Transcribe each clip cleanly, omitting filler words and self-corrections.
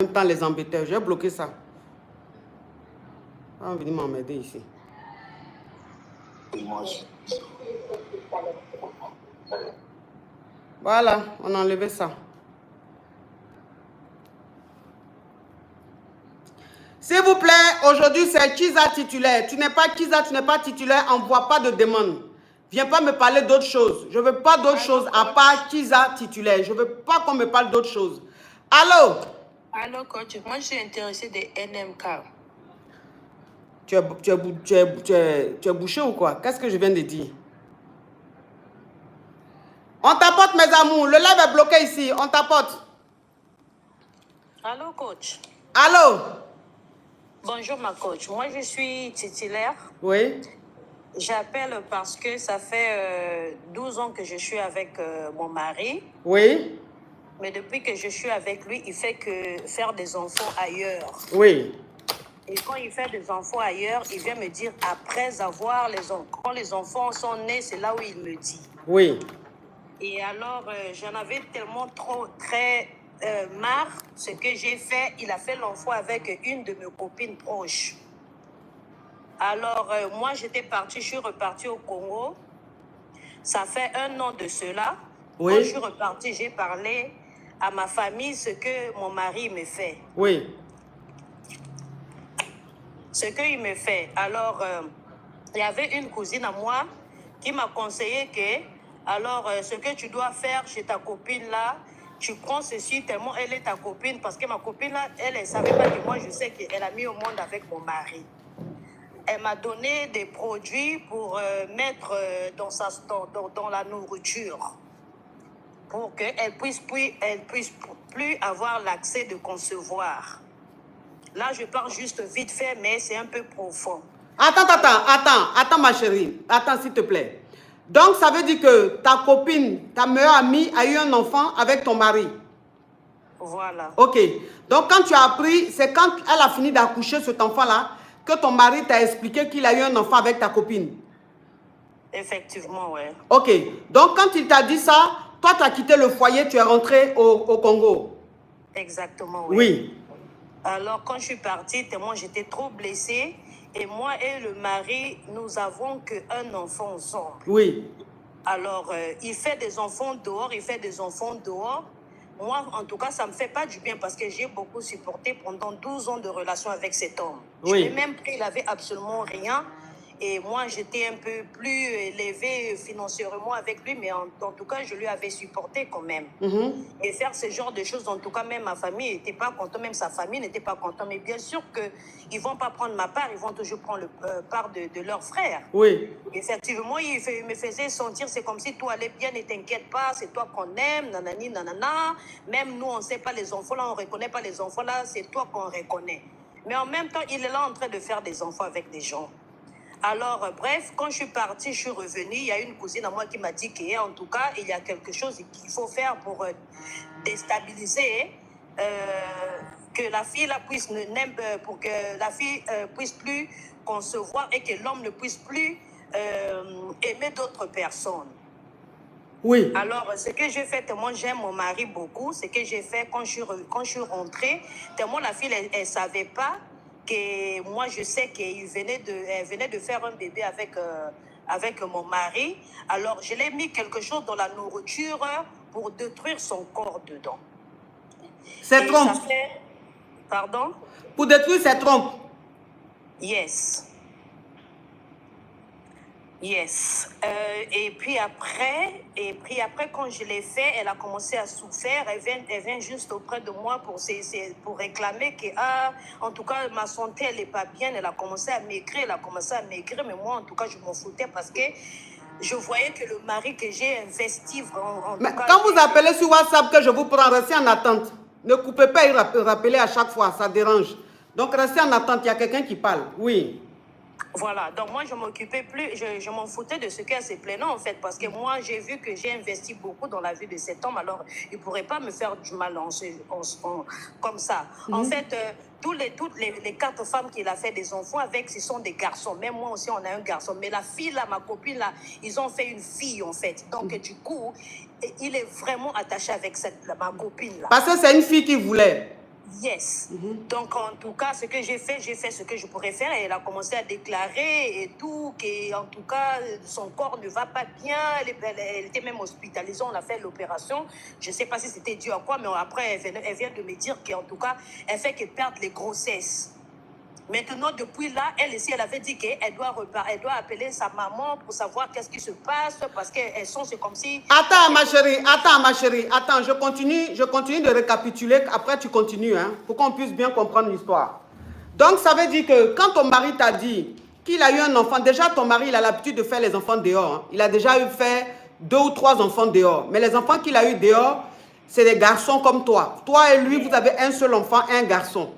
même temps les embêter. J'ai bloqué ça. On va venir m'emmerder ici. Voilà, on a enlevé ça. S'il vous plaît, aujourd'hui c'est Kiza titulaire. Tu n'es pas Kiza, tu n'es pas titulaire, envoie pas de demande. Viens pas me parler d'autre chose. Je veux pas d'autre chose à part Kiza titulaire. Je veux pas qu'on me parle d'autre chose. Allô? Allô, coach. Moi, je suis intéressée des NMK. Tu es bouché ou quoi? Qu'est-ce que je viens de dire? On t'apporte, mes amours. Le live est bloqué ici. On t'apporte. Allô, coach. Allô? Bonjour, ma coach. Moi, je suis titulaire. Oui. J'appelle parce que ça fait 12 ans que je suis avec mon mari. Oui. Mais depuis que je suis avec lui, il fait que faire des enfants ailleurs. Oui. Et quand il fait des enfants ailleurs, il vient me dire après avoir les enfants. Quand les enfants sont nés, c'est là où il me dit. Oui. Et alors, j'en avais tellement très marre. Ce que j'ai fait, il a fait l'enfant avec une de mes copines proches. Alors, moi, j'étais partie, je suis repartie au Congo. Ça fait 1 an de cela. Oui. Quand je suis repartie, j'ai parlé à ma famille ce que mon mari me fait. Oui. Ce qu'il me fait. Alors, il y avait une cousine à moi qui m'a conseillé que, alors, ce que tu dois faire chez ta copine là, tu prends ceci tellement elle est ta copine, parce que ma copine là, elle ne savait pas que moi, je sais qu'elle a mis au monde avec mon mari. Elle m'a donné des produits pour mettre dans la nourriture, pour qu'elle puisse plus avoir l'accès de concevoir. Là, je parle juste vite fait, mais c'est un peu profond. Attends, ma chérie. Attends, s'il te plaît. Donc, ça veut dire que ta copine, ta meilleure amie, a eu un enfant avec ton mari. Voilà. Ok. Donc, quand tu as appris, c'est quand elle a fini d'accoucher cet enfant-là, que ton mari t'a expliqué qu'il a eu un enfant avec ta copine. Effectivement, ouais. Ok. Donc, quand il t'a dit ça, toi, tu as quitté le foyer, tu es rentré au Congo. Exactement, ouais. Oui. Alors, quand je suis partie, moi, j'étais trop blessée. Et moi et le mari, nous avons qu'un enfant ensemble. Oui. Alors, il fait des enfants dehors, Moi, en tout cas, ça ne me fait pas du bien parce que j'ai beaucoup supporté pendant 12 ans de relation avec cet homme. Oui. Je l'ai même pris, il n'avait absolument rien. Et moi, j'étais un peu plus élevée financièrement avec lui, mais en tout cas, je lui avais supporté quand même. Et faire ce genre de choses, en tout cas, même ma famille n'était pas contente, même sa famille n'était pas contente. Mais bien sûr qu'ils ne vont pas prendre ma part, ils vont toujours prendre part de leur frère. Oui. Effectivement, il me faisait sentir, c'est comme si tout allait bien, ne t'inquiète pas, c'est toi qu'on aime, nanani, nanana. Même nous, on ne sait pas les enfants là, on ne reconnaît pas les enfants là, c'est toi qu'on reconnaît. Mais en même temps, il est là en train de faire des enfants avec des gens. Alors, bref, quand je suis partie, je suis revenue, il y a une cousine à moi qui m'a dit qu'en tout cas, il y a quelque chose qu'il faut faire pour déstabiliser, que la fille là pour que la fille puisse plus concevoir et que l'homme ne puisse plus aimer d'autres personnes. Oui. Alors, ce que j'ai fait, moi, j'aime mon mari beaucoup. Ce que j'ai fait quand je suis rentrée, tellement la fille, elle ne savait pas que moi, je sais qu'elle venait de faire un bébé avec mon mari. Alors, je l'ai mis quelque chose dans la nourriture pour détruire son corps dedans. C'est trompe. Pardon? Pour détruire ses trompes. Yes. Yes. Et puis après, quand je l'ai fait, elle a commencé à souffrir. Elle vient juste auprès de moi pour réclamer que, en tout cas, ma santé, elle n'est pas bien. Elle a commencé à maigrir, mais moi, en tout cas, je m'en foutais parce que je voyais que le mari que j'ai investi Mais quand vous appelez sur WhatsApp que je vous prends, restez en attente. Ne coupez pas et rappelez à chaque fois, ça dérange. Donc restez en attente, il y a quelqu'un qui parle. Oui. Voilà, donc moi je m'occupais plus, je m'en foutais de ce qu'elle se plaignait en fait, parce que moi j'ai vu que j'ai investi beaucoup dans la vie de cet homme, alors il ne pourrait pas me faire du mal comme ça. En fait, toutes les 4 femmes qu'il a fait des enfants avec, ce sont des garçons. Même moi aussi, on a un garçon. Mais la fille là, ma copine là, ils ont fait une fille en fait. Donc du coup, il est vraiment attaché avec ma copine là. Parce que c'est une fille qui voulait. Yes. Donc, en tout cas, ce que j'ai fait ce que je pourrais faire. Et elle a commencé à déclarer et tout, qu'en tout cas, son corps ne va pas bien. Elle était même hospitalisée. On a fait l'opération. Je ne sais pas si c'était dû à quoi, mais après, elle vient de me dire qu'en tout cas, elle fait qu'elle perde les grossesses. Maintenant, depuis là, elle aussi, elle avait dit qu'elle doit appeler sa maman pour savoir qu'est-ce qui se passe, parce qu'elles sont, c'est comme si... Attends, ma chérie, attends, je continue de récapituler, après tu continues, hein, pour qu'on puisse bien comprendre l'histoire. Donc, ça veut dire que quand ton mari t'a dit qu'il a eu un enfant, déjà ton mari, il a l'habitude de faire les enfants dehors, hein. Il a déjà fait 2 ou 3 enfants dehors, mais les enfants qu'il a eu dehors, c'est des garçons comme toi. Toi et lui, vous avez un seul enfant, un garçon.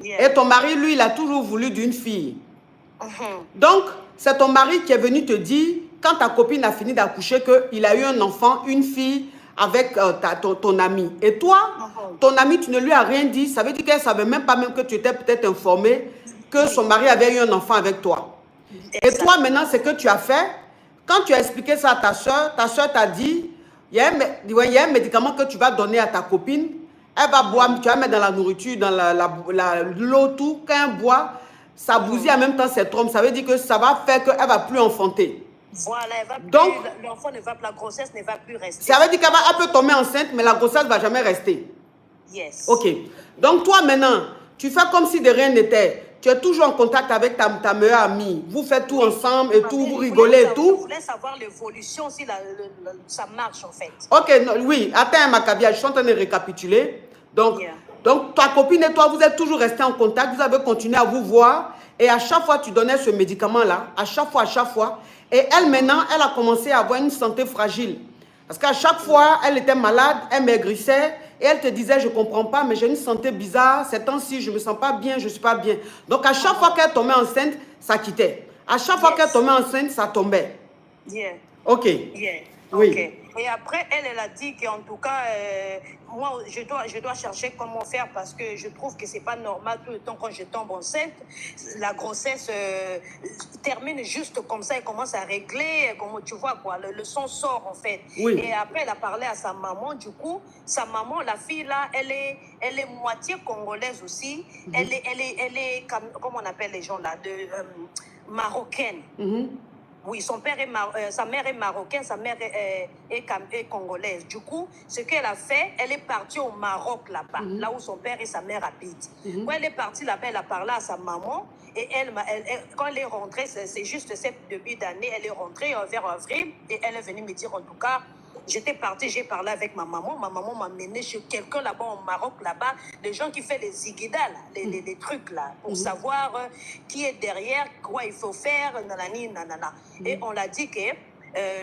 Yeah. Et ton mari, lui, il a toujours voulu d'une fille. Donc, c'est ton mari qui est venu te dire, quand ta copine a fini d'accoucher, qu'il a eu un enfant, une fille, avec ton ami. Et toi, ton ami, tu ne lui as rien dit. Ça veut dire qu'elle ne savait même pas même que tu étais peut-être informé que son mari avait eu un enfant avec toi. Et toi, maintenant, ce que tu as fait, quand tu as expliqué ça à ta soeur t'a dit, il y a un médicament que tu vas donner à ta copine. Elle va boire, tu vas mettre dans la nourriture, dans l'eau, tout. Quand elle boit, ça bousille en même temps ses trompes. Ça veut dire que ça va faire qu'elle ne va plus enfanter. Voilà, l'enfant ne va plus, la grossesse ne va plus rester. Ça veut dire qu'elle peut tomber enceinte, mais la grossesse ne va jamais rester. Yes. Ok. Donc toi maintenant, tu fais comme si de rien n'était. Tu es toujours en contact avec ta meilleure amie. Vous faites tout ensemble et tout, vous rigolez et tout. Je voulais savoir l'évolution, si ça marche en fait. Ok, non, oui. Attends, Macabia, je suis en train de récapituler. Donc, donc, ta copine et toi, vous êtes toujours restés en contact. Vous avez continué à vous voir. Et à chaque fois, tu donnais ce médicament-là. À chaque fois. Et elle, maintenant, elle a commencé à avoir une santé fragile. Parce qu'à chaque fois, elle était malade, elle maigrissait. Et elle te disait, je ne comprends pas, mais j'ai une santé bizarre. Ces temps-ci, je ne me sens pas bien, je ne suis pas bien. Donc, à chaque fois qu'elle tombait enceinte, ça quittait. À chaque fois qu'elle tombait enceinte, ça tombait. Ok. Oui. Okay. Et après, elle a dit qu'en tout cas, moi, je dois chercher comment faire parce que je trouve que c'est pas normal tout le temps quand je tombe enceinte. La grossesse termine juste comme ça, elle commence à régler, comme tu vois, quoi, le sang sort en fait. Oui. Et après, elle a parlé à sa maman, du coup, sa maman, la fille là, elle est moitié congolaise aussi. Elle est, comment on appelle les gens là, marocaine. Oui, sa mère est marocaine, sa mère est congolaise. Du coup, ce qu'elle a fait, elle est partie au Maroc là-bas, là où son père et sa mère habitent. Quand elle est partie là-bas, elle a parlé à sa maman. Et quand elle est rentrée, c'est juste ce début d'année, elle est rentrée vers avril. Et elle est venue me dire, en tout cas, j'étais partie, j'ai parlé avec ma maman. Ma maman m'a mené chez quelqu'un là-bas au Maroc, là-bas, les gens qui font les ziguidas, les trucs là, pour savoir qui est derrière, quoi il faut faire, nanani, nanana. Et on l'a dit que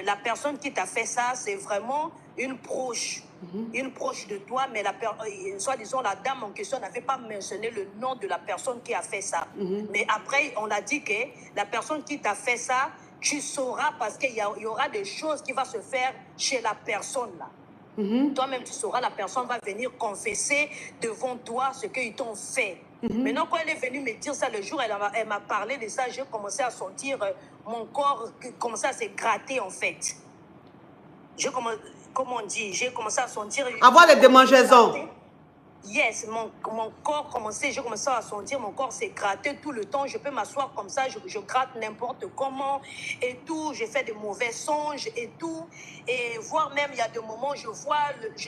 la personne qui t'a fait ça, c'est vraiment une proche de toi, mais soi-disant la dame en question n'avait pas mentionné le nom de la personne qui a fait ça. Mais après, on a dit que la personne qui t'a fait ça, tu sauras parce qu'il y aura des choses qui vont se faire chez la personne là. Toi-même, tu sauras, la personne va venir confesser devant toi ce qu'ils t'ont fait. Maintenant, quand elle est venue me dire ça le jour, elle m'a parlé de ça, j'ai commencé à sentir mon corps commencer à se gratter en fait. Comment on dit, j'ai commencé à sentir... Avoir les démangeaisons. Yes, mon corps j'ai commencé à sentir mon corps s'est gratté tout le temps. Je peux m'asseoir comme ça, je gratte n'importe comment et tout. Je fais des mauvais songes et tout. Et voire même, il y a des moments, je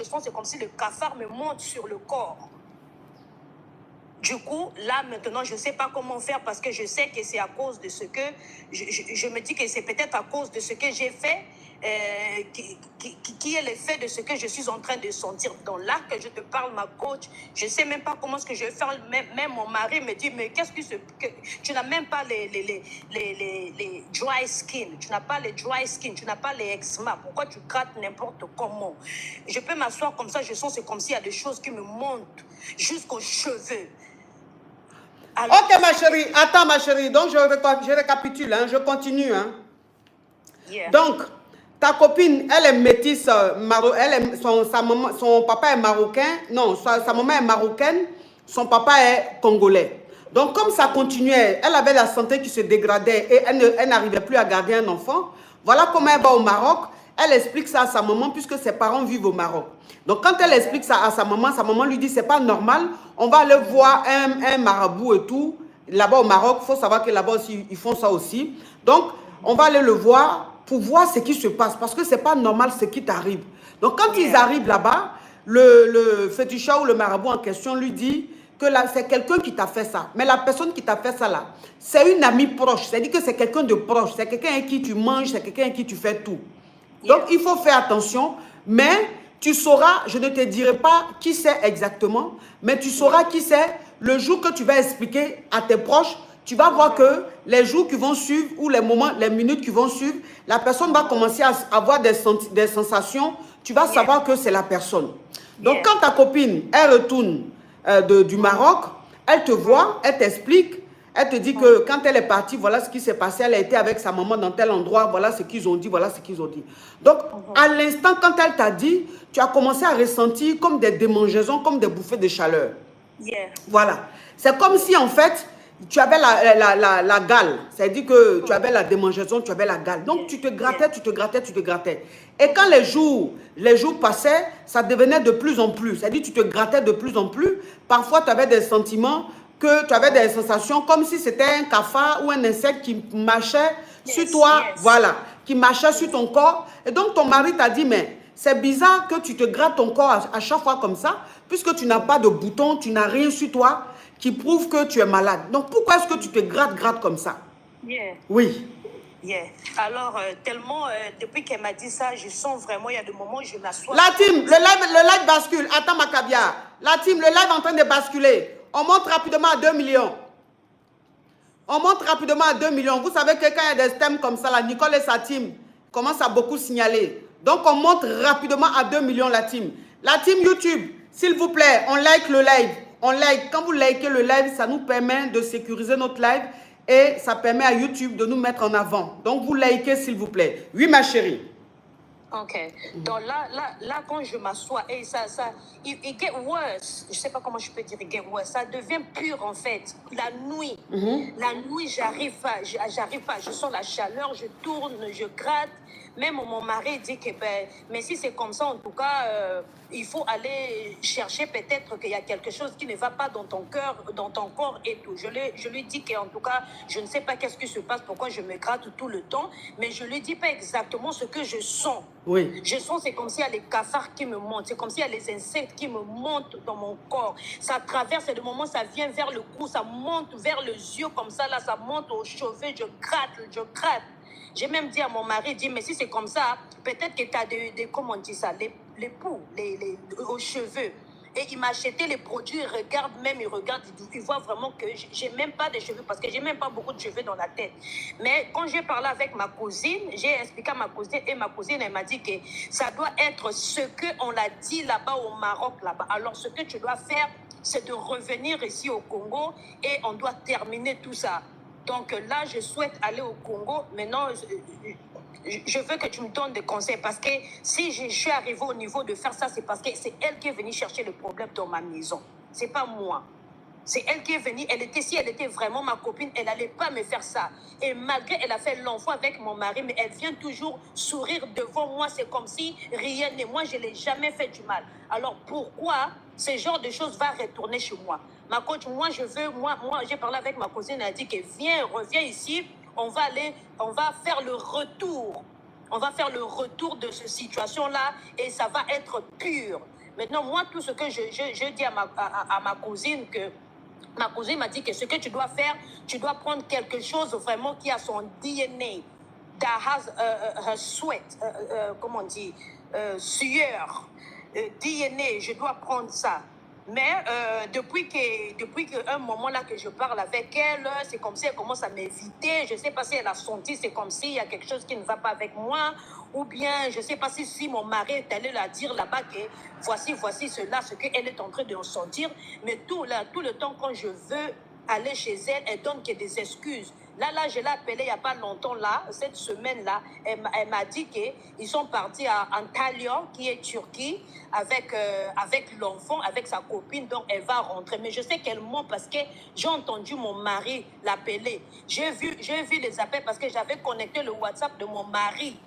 sens, c'est comme si le cafard me monte sur le corps. Du coup, là, maintenant, je ne sais pas comment faire parce que je sais que c'est à cause de ce que... Je me dis que c'est peut-être à cause de ce que j'ai fait qui est l'effet de ce que je suis en train de sentir. Donc là que je te parle, ma coach, je ne sais même pas comment est-ce que je vais faire. Même mon mari me dit, mais qu'est-ce que tu n'as même pas les dry skin. Tu n'as pas les dry skin, tu n'as pas les eczéma. Pourquoi tu grattes n'importe comment? Je peux m'asseoir comme ça, je sens c'est comme s'il y a des choses qui me montent jusqu'aux cheveux. Alors, ok, ma chérie. Attends, ma chérie. Donc, je récapitule. Hein, je continue. Hein. Donc, ta copine, elle est métisse. Son papa est marocain. Non, sa maman est marocaine. Son papa est congolais. Donc, comme ça continuait, elle avait la santé qui se dégradait et elle n'arrivait plus à garder un enfant. Voilà comment elle va au Maroc. Elle explique ça à sa maman puisque ses parents vivent au Maroc. Donc, quand elle explique ça à sa maman lui dit, c'est pas normal, on va aller voir un marabout et tout. Là-bas au Maroc, il faut savoir que là-bas aussi, ils font ça aussi. Donc, on va aller le voir pour voir ce qui se passe parce que c'est pas normal ce qui t'arrive. Donc, quand ils arrivent là-bas, le féticheur ou le marabout en question lui dit que c'est quelqu'un qui t'a fait ça. Mais la personne qui t'a fait ça là, c'est une amie proche. C'est-à-dire que c'est quelqu'un de proche. C'est quelqu'un avec qui tu manges, c'est quelqu'un avec qui tu fais tout. Donc, il faut faire attention. Mais tu sauras, je ne te dirai pas qui c'est exactement, mais tu sauras qui c'est le jour que tu vas expliquer à tes proches. Tu vas voir que les jours qui vont suivre ou les moments, les minutes qui vont suivre, la personne va commencer à avoir des sensations. Tu vas savoir que c'est la personne. Donc, quand ta copine, elle retourne du Maroc, elle te voit, elle t'explique, elle te dit que quand elle est partie, voilà ce qui s'est passé, elle a été avec sa maman dans tel endroit, voilà ce qu'ils ont dit, voilà ce qu'ils ont dit. Donc, à l'instant, quand elle t'a dit, tu as commencé à ressentir comme des démangeaisons, comme des bouffées de chaleur. Voilà. C'est comme si, en fait, tu avais la gale. C'est-à-dire que tu avais la démangeaison, tu avais la gale. Donc, tu te grattais, tu te grattais, tu te grattais. Et quand les jours passaient, ça devenait de plus en plus. C'est-à-dire que tu te grattais de plus en plus. Parfois, tu avais des sentiments, que tu avais des sensations comme si c'était un cafard ou un insecte qui marchait sur toi. Voilà. Qui marchait sur ton corps. Et donc, ton mari t'a dit, mais c'est bizarre que tu te grattes ton corps à chaque fois comme ça, puisque tu n'as pas de bouton, tu n'as rien sur toi qui prouve que tu es malade. Donc, pourquoi est-ce que tu te grattes comme ça? Oui. Alors, tellement, depuis qu'elle m'a dit ça, je sens vraiment, il y a des moments où je m'assois. La team, le live bascule. Attends, Macabia. La team, le live est en train de basculer. On monte rapidement à 2 millions. On monte rapidement à 2 millions. Vous savez que quand il y a des thèmes comme ça, là, Nicole et sa team commencent à beaucoup signaler. Donc, on monte rapidement à 2 millions, la team. La team YouTube, s'il vous plaît, on like le live. On like. Quand vous likez le live, ça nous permet de sécuriser notre live et ça permet à YouTube de nous mettre en avant. Donc, vous likez, s'il vous plaît. Oui, ma chérie. Ok. Donc là, quand je m'assois, et it get worse. Je sais pas comment je peux dire, it get worse. Ça devient pur, en fait. La nuit, j'arrive pas. Je sens la chaleur, je tourne, je gratte. Même mon mari dit que, mais si c'est comme ça, en tout cas, il faut aller chercher peut-être qu'il y a quelque chose qui ne va pas dans ton cœur, dans ton corps et tout. Je lui dis qu'en tout cas, je ne sais pas qu'est-ce qui se passe, pourquoi je me gratte tout le temps, mais je lui dis pas exactement ce que je sens. Oui. Je sens, c'est comme s'il y a les cafards qui me montent, c'est comme s'il y a les insectes qui me montent dans mon corps. Ça traverse, et de moment, ça vient vers le cou, ça monte vers les yeux comme ça, là, ça monte aux cheveux, je gratte. J'ai même dit à mon mari, mais si c'est comme ça, peut-être que tu as des comment on dit ça, les poux, aux cheveux. Et il m'a acheté les produits, il regarde, il voit vraiment que j'ai même pas de cheveux, parce que j'ai même pas beaucoup de cheveux dans la tête. Mais quand j'ai parlé avec ma cousine, j'ai expliqué à ma cousine, et ma cousine, elle m'a dit que ça doit être ce qu'on l'a dit là-bas au Maroc, là-bas. Alors, ce que tu dois faire, c'est de revenir ici au Congo, et on doit terminer tout ça. Donc là, je souhaite aller au Congo. Maintenant, je veux que tu me donnes des conseils, parce que si je suis arrivée au niveau de faire ça, c'est parce que c'est elle qui est venue chercher le problème dans ma maison. C'est pas moi. C'est elle qui est venue. Si elle était vraiment ma copine, elle n'allait pas me faire ça. Et malgré, elle a fait l'enfant avec mon mari, mais elle vient toujours sourire devant moi. C'est comme si rien n'est. Moi, je ne l'ai jamais fait du mal. Alors, pourquoi ce genre de choses va retourner chez moi? Ma coach, moi, j'ai parlé avec ma cousine, elle a dit que reviens ici, on va faire le retour. On va faire le retour de cette situation-là et ça va être pur. Maintenant, moi, tout ce que je dis à ma cousine, que ma cousine m'a dit que ce que tu dois faire, tu dois prendre quelque chose vraiment qui a son DNA, that has her sweat, comment on dit, sueur, DNA, je dois prendre ça. Mais depuis qu'un moment là que je parle avec elle, c'est comme si elle commence à m'éviter. Je ne sais pas si elle a senti, c'est comme s'il y a quelque chose qui ne va pas avec moi. Ou bien, je ne sais pas si mon mari est allé la dire là-bas que voici cela, ce qu'elle est en train de sentir. Mais tout le temps, quand je veux aller chez elle, elle donne que des excuses. Là, je l'ai appelée il n'y a pas longtemps, là, cette semaine-là, elle m'a dit qu'ils sont partis à Antalya, qui est Turquie, avec l'enfant, avec sa copine, donc elle va rentrer. Mais je sais qu'elle ment parce que j'ai entendu mon mari l'appeler. J'ai vu les appels parce que j'avais connecté le WhatsApp de mon mari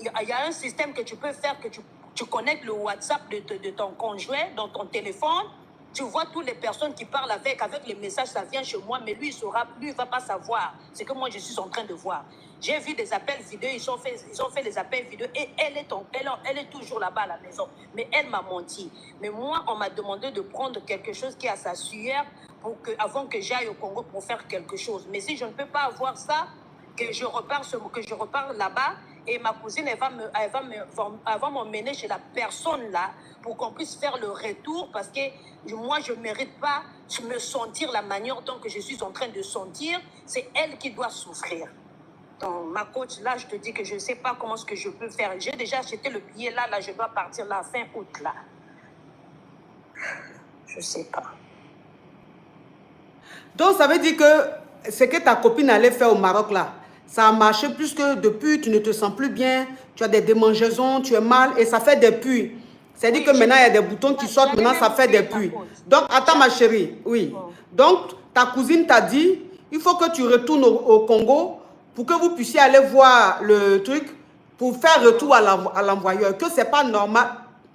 il y a un système que tu peux faire, que tu connectes le WhatsApp de ton conjoint dans ton téléphone. Tu vois toutes les personnes qui parlent avec les messages, ça vient chez moi, mais lui, il ne va pas savoir ce que moi, je suis en train de voir. J'ai vu des appels vidéo, ils ont fait des appels vidéo et elle est toujours là-bas à la maison. Mais elle m'a menti. Mais moi, on m'a demandé de prendre quelque chose qui a sa sueur avant que j'aille au Congo pour faire quelque chose. Mais si je ne peux pas avoir ça, que je repars là-bas, et ma cousine, elle va m'emmener chez la personne là pour qu'on puisse faire le retour, parce que moi, je ne mérite pas de me sentir la manière dont que je suis en train de sentir. C'est elle qui doit souffrir. Donc, ma coach, là, je te dis que je ne sais pas comment ce que je peux faire. J'ai déjà acheté le billet là, je dois partir là, fin août là. Je ne sais pas. Donc, ça veut dire que ce que ta copine allait faire au Maroc là, ça a marché plus que depuis, tu ne te sens plus bien, tu as des démangeaisons, tu es mal et ça fait des puits. C'est-à-dire que maintenant, il y a des boutons qui sortent, maintenant, ça fait des puits. Donc, attends ma chérie, oui. Donc, ta cousine t'a dit, il faut que tu retournes au Congo pour que vous puissiez aller voir le truc, pour faire retour à l'envoyeur. Que c'est pas normal,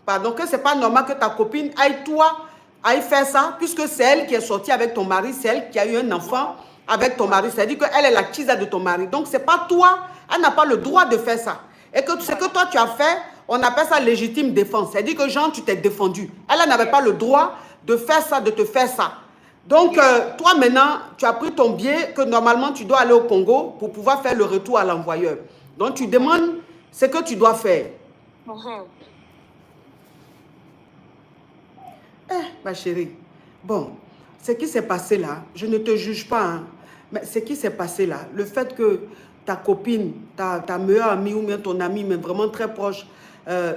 pardon, que c'est pas normal que ta copine aille faire ça, puisque c'est elle qui est sortie avec ton mari, c'est elle qui a eu un enfant avec ton mari. C'est-à-dire qu'elle est la Kiza de ton mari. Donc, c'est pas toi, elle n'a pas le droit de faire ça. Et que ce que toi, tu as fait, on appelle ça légitime défense. C'est-à-dire que, genre, tu t'es défendu. Elle n'avait pas le droit de faire ça, de te faire ça. Donc, toi, maintenant, tu as pris ton billet que normalement, tu dois aller au Congo pour pouvoir faire le retour à l'envoyeur. Donc, tu demandes ce que tu dois faire. Ma chérie, bon, ce qui s'est passé là, je ne te juge pas, hein, mais ce qui s'est passé là, le fait que ta copine, ta meilleure amie ou bien ton amie, mais vraiment très proche,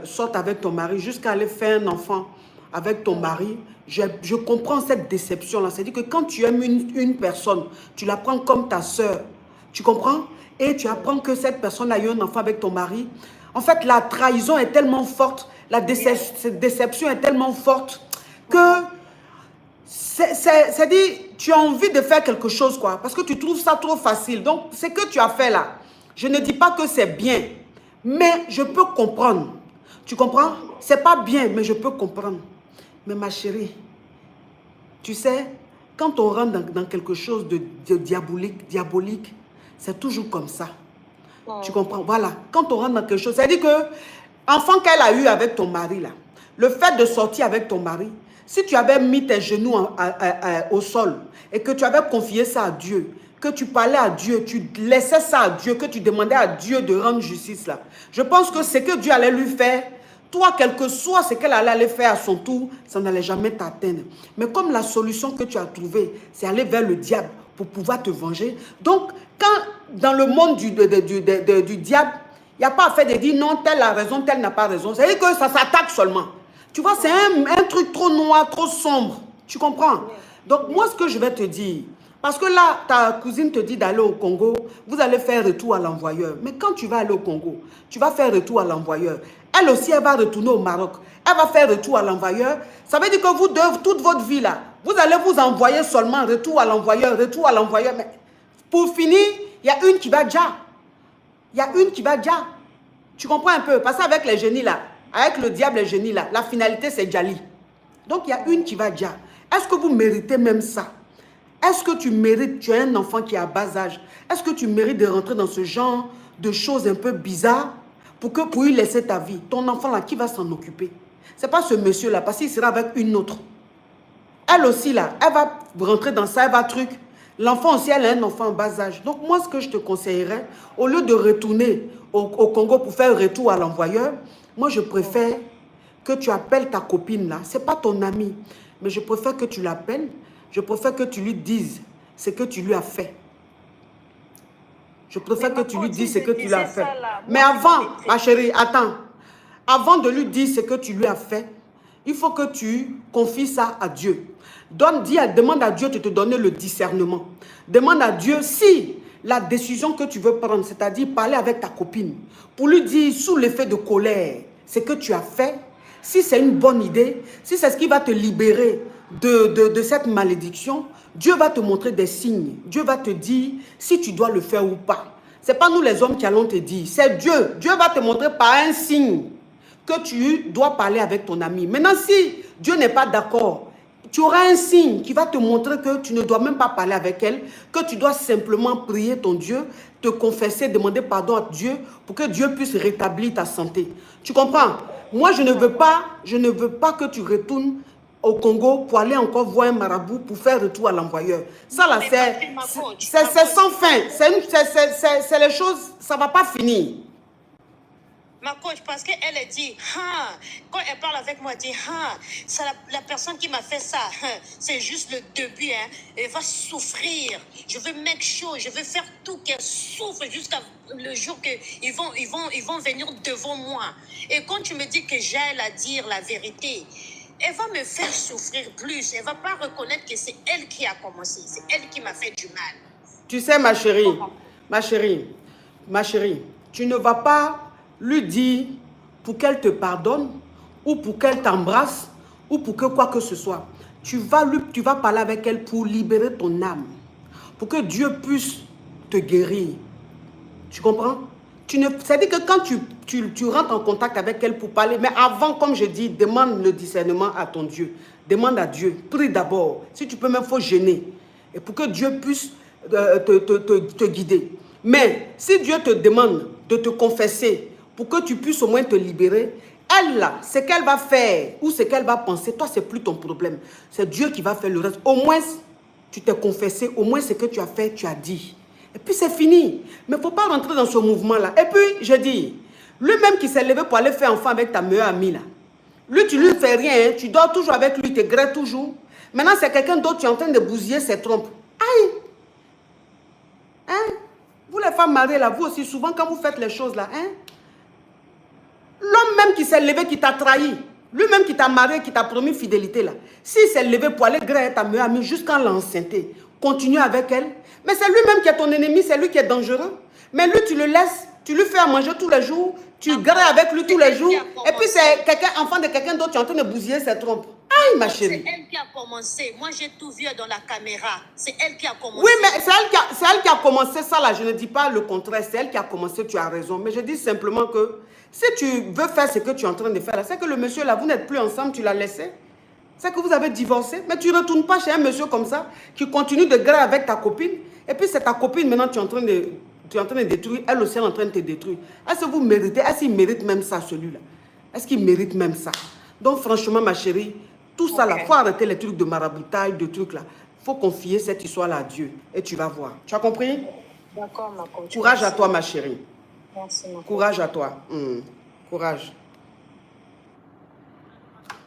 sorte avec ton mari jusqu'à aller faire un enfant avec ton mari, je comprends cette déception-là. C'est-à-dire que quand tu aimes une personne, tu la prends comme ta soeur, tu comprends? Et tu apprends que cette personne a eu un enfant avec ton mari. En fait, la trahison est tellement forte, la déception est tellement forte que c'est-à-dire, tu as envie de faire quelque chose, quoi, parce que tu trouves ça trop facile. Donc, ce que tu as fait là, je ne dis pas que c'est bien, mais je peux comprendre. Tu comprends? C'est pas bien, mais je peux comprendre. Mais ma chérie, tu sais, quand on rentre dans quelque chose de diabolique, c'est toujours comme ça. Tu comprends? Voilà, quand on rentre dans quelque chose, c'est-à-dire que, enfant qu'elle a eu avec ton mari là, le fait de sortir avec ton mari, si tu avais mis tes genoux au sol et que tu avais confié ça à Dieu, que tu parlais à Dieu, tu laissais ça à Dieu, que tu demandais à Dieu de rendre justice là, je pense que ce que Dieu allait lui faire, toi, quel que soit ce qu'elle allait faire à son tour, ça n'allait jamais t'atteindre. Mais comme la solution que tu as trouvée, c'est aller vers le diable pour pouvoir te venger. Donc, quand dans le monde du diable, il n'y a pas à faire de dire non, telle a raison, telle n'a pas raison. C'est-à-dire que ça s'attaque seulement. Tu vois, c'est un truc trop noir, trop sombre. Tu comprends? Donc, moi, ce que je vais te dire, parce que là, ta cousine te dit d'aller au Congo, vous allez faire retour à l'envoyeur. Mais quand tu vas aller au Congo, tu vas faire retour à l'envoyeur. Elle aussi, elle va retourner au Maroc. Elle va faire retour à l'envoyeur. Ça veut dire que vous deux, toute votre vie là, vous allez vous envoyer seulement retour à l'envoyeur, retour à l'envoyeur. Mais pour finir, il y a une qui va déjà. Il y a une qui va déjà. Tu comprends un peu? Parce qu'avec les génies là, avec le diable et les génies là, la finalité c'est Djali. Donc il y a une qui va déjà. Est-ce que vous méritez même ça? Est-ce que tu mérites, tu as un enfant qui est à bas âge, est-ce que tu mérites de rentrer dans ce genre de choses un peu bizarres pour lui laisser ta vie? Ton enfant là, qui va s'en occuper? Ce n'est pas ce monsieur là, parce qu'il sera avec une autre. Elle aussi là, elle va rentrer dans ça, elle va truc. L'enfant aussi, elle a un enfant en bas âge. Donc moi, ce que je te conseillerais, au lieu de retourner au Congo pour faire retour à l'envoyeur, moi je préfère que tu appelles ta copine là. Ce n'est pas ton amie, mais je préfère que tu l'appelles. Je préfère que tu lui dises ce que tu lui as fait. Je préfère que tu lui dises ce que tu lui as fait. Mais avant, ma chérie, attends. Avant de lui dire ce que tu lui as fait, il faut que tu confies ça à Dieu. Demande à Dieu de te donner le discernement. Demande à Dieu si la décision que tu veux prendre, c'est-à-dire parler avec ta copine, pour lui dire sous l'effet de colère ce que tu as fait, si c'est une bonne idée, si c'est ce qui va te libérer de cette malédiction, Dieu va te montrer des signes. Dieu va te dire si tu dois le faire ou pas. Ce n'est pas nous les hommes qui allons te dire. C'est Dieu. Dieu va te montrer par un signe que tu dois parler avec ton ami. Maintenant, si Dieu n'est pas d'accord, tu auras un signe qui va te montrer que tu ne dois même pas parler avec elle, que tu dois simplement prier ton Dieu, te confesser, demander pardon à Dieu pour que Dieu puisse rétablir ta santé. Tu comprends? Moi, je ne veux pas que tu retournes au Congo pour aller encore voir un marabout pour faire retour à l'envoyeur. Ça là, c'est sans fin. C'est les choses, ça ne va pas finir. Ma coach, parce qu'elle a dit, quand elle parle avec moi, elle dit, c'est la personne qui m'a fait ça, c'est juste le début, elle va souffrir. Je veux make sure, je veux faire tout qu'elle souffre jusqu'à le jour qu'ils vont venir devant moi. Et quand tu me dis que j'aille la dire la vérité, elle va me faire souffrir plus. Elle ne va pas reconnaître que c'est elle qui a commencé, c'est elle qui m'a fait du mal. Tu sais, ma chérie, tu ne vas pas lui dire pour qu'elle te pardonne ou pour qu'elle t'embrasse ou pour que quoi que ce soit. Tu vas parler avec elle pour libérer ton âme, pour que Dieu puisse te guérir. Tu comprends? C'est-à-dire que quand tu rentres en contact avec elle pour parler, mais avant, comme je dis, demande le discernement à ton Dieu. Demande à Dieu. Prie d'abord. Si tu peux même, il faut gêner. Et pour que Dieu puisse te guider. Mais si Dieu te demande de te confesser pour que tu puisses au moins te libérer, elle là, ce qu'elle va faire ou ce qu'elle va penser, toi, c'est plus ton problème. C'est Dieu qui va faire le reste. Au moins, tu t'es confessé, au moins ce que tu as fait, tu as dit. Et puis c'est fini. Mais il ne faut pas rentrer dans ce mouvement-là. Et puis, je dis, lui-même qui s'est levé pour aller faire enfant avec ta meilleure amie là, lui, tu ne lui fais rien, hein. Tu dors toujours avec lui, tu te grêtes toujours. Maintenant, c'est quelqu'un d'autre, tu es en train de bousiller ses trompes. Aïe! Hein? Vous les femmes mariées là, vous aussi, souvent quand vous faites les choses là, hein? L'homme même qui s'est levé, qui t'a trahi, lui-même qui t'a marié, qui t'a promis fidélité là, s'il s'est levé pour aller griller ta meilleure amie jusqu'à l'enceinter, continue avec elle, mais c'est lui-même qui est ton ennemi, c'est lui qui est dangereux. Mais lui, tu le laisses, tu lui fais à manger tous les jours, tu grilles avec lui tous les jours, et puis c'est quelqu'un, enfant de quelqu'un d'autre, tu es en train de bousiller ses trompes. Aïe, ma chérie. C'est elle qui a commencé. Moi, j'ai tout vu dans la caméra. C'est elle qui a commencé. Oui, mais c'est elle qui a commencé ça là. Je ne dis pas le contraire. C'est elle qui a commencé, tu as raison. Mais je dis simplement que si tu veux faire ce que tu es en train de faire là, c'est que le monsieur là, vous n'êtes plus ensemble, tu l'as laissé. C'est que vous avez divorcé. Mais tu ne retournes pas chez un monsieur comme ça qui continue de griller avec ta copine. Et puis c'est ta copine maintenant, tu es en train de détruire. Elle aussi est en train de te détruire. Est-ce que vous méritez? Est-ce qu'il mérite même ça, celui-là? Est-ce qu'il mérite même ça? Donc franchement, ma chérie, tout ça là, il faut arrêter les trucs de maraboutage, de trucs là. Il faut confier cette histoire là à Dieu. Et tu vas voir. Tu as compris? D'accord, ma coach. Courage à toi, ma chérie. Merci, ma coach. Courage à toi. Courage.